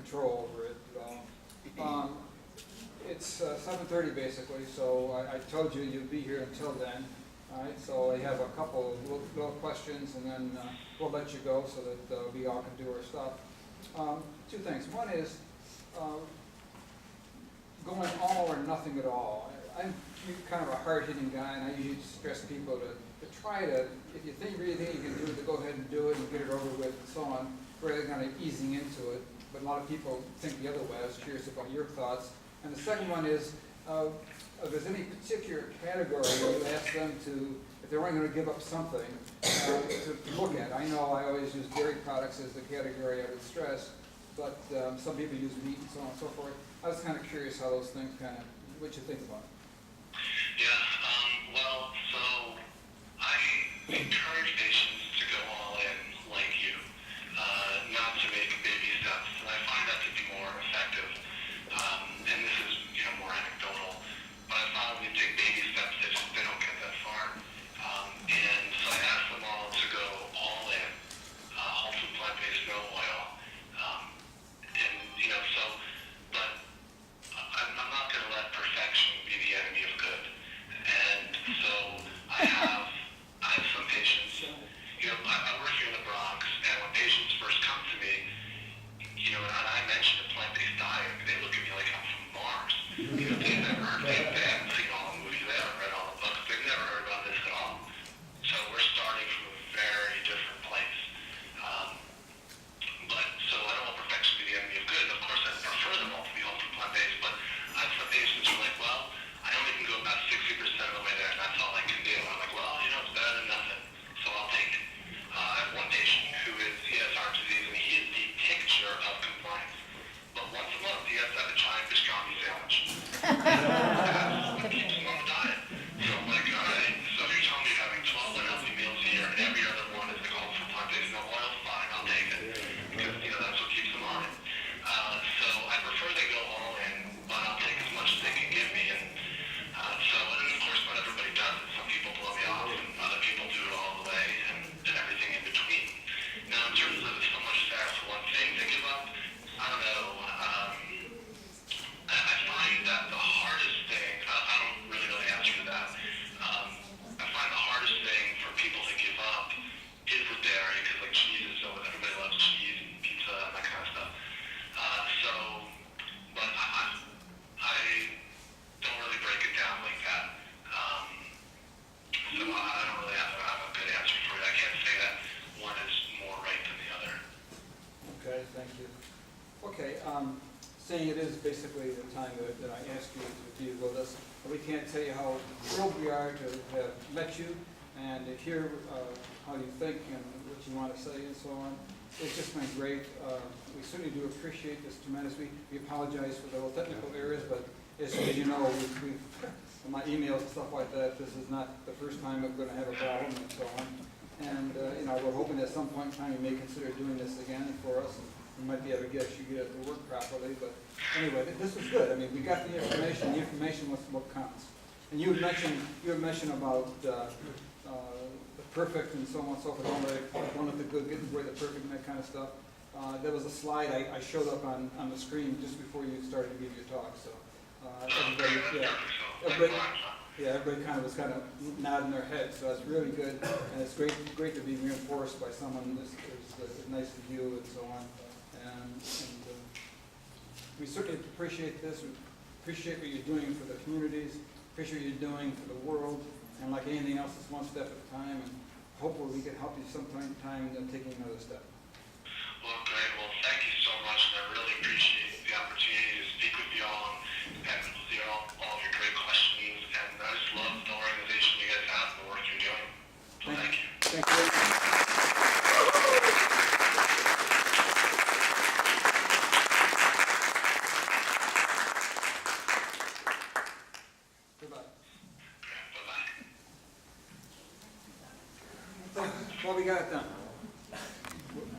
control over it at all. It's 7:30 basically, so I told you you'd be here until then. All right, so I have a couple of little questions, and then we'll let you go so that we all can do our stuff. Two things. One is going all or nothing at all. I'm kind of a hard-hitting guy, and I usually stress people to try to, if you really think you can do it, to go ahead and do it and get it over with and so on, rather than kind of easing into it. But a lot of people think the other way. I was curious about your thoughts. And the second one is, if there's any particular category you ask them to, if they weren't going to give up something, to look at. I know I always use dairy products as the category I would stress, but some people use meat and so on and so forth. I was kind of curious how those things kind of, what you think about it. Yeah, well, so I encourage patients to go all in like you, not to make baby steps. And I find that to be more effective. And this is, more anecdotal, but I found when you take baby steps, they don't get that far. And so I ask them all to go all in, whole food, plant-based, no oil. But I'm not going to let perfection be the enemy of good. And so I have some patients, I work here in the Bronx, and when patients first come to me, and I mention a plant-based diet, they look at me like I'm from Mars. They've never heard, they haven't seen all the movies, they haven't read all the books, they've never heard about this at all. So we're starting from a very different place. So I don't want perfection to be the enemy of good. Of course, I prefer them all to be whole food plant-based, but I have some patients who are like, well, I only can go about 60% of the way there, and that's all I can do. And I'm like, well, it's better than nothing, so I'll take it. I have one patient he has heart disease, and he is the picture of compliance. But once a month, he has to have a giant pastrami sandwich. That's what keeps him on the diet. So I'm like, all right, so you're telling me you're having 12 unhealthy meals a year, and every other one is like whole food plant-based, no oil? Fine, I'll take it. Because, that's what keeps them on it. So I prefer they go all in, but I'll take as much as they can give me. And of course, not everybody does it. Some people blow me off, and other people do it all the way, and everything in between. Now, in terms of if someone just asks for one thing to give up, I don't know. I find that the hardest thing, I don't really know the answer to that. I find the hardest thing for people to give up is with dairy, because like cheese is so, everybody loves cheese and pizza and that kind of stuff. But I don't really break it down like that. So I don't really have a good answer for it. I can't say that one is more right than the other. Okay, thank you. Okay, saying it is basically the time that I asked you to be with us, we can't tell you how thrilled we are to have met you and to hear how you think and what you want to say and so on. It's just been great. We certainly do appreciate this tremendously. We apologize for the little technical errors, but as you know, we've in my emails and stuff like that, this is not the first time we're going to have a problem and so on. And we're hoping at some point in time you may consider doing this again for us. We might be able to get it to work properly, but anyway, this was good. I mean, we got the information. The information was what counts. And you had mentioned about the perfect and so on and so forth. Don't let the good get in the way of the perfect and that kind of stuff. There was a slide I showed up on the screen just before you started to give your talk. So everybody kind of was kind of nodding their head. So that's really good, and it's great to be reinforced by someone as nice as you and so on. And we certainly appreciate this. We appreciate what you're doing for the communities, appreciate what you're doing for the world, and like anything else, it's one step at a time, and hopefully we can help you sometime in taking another step. Well, great. Well, thank you so much, and I really appreciate the opportunity to speak with you all and hear all of your great questions, and I just love the organization you guys have and the work you're doing. So thank you. Thank you. Well, we got it done.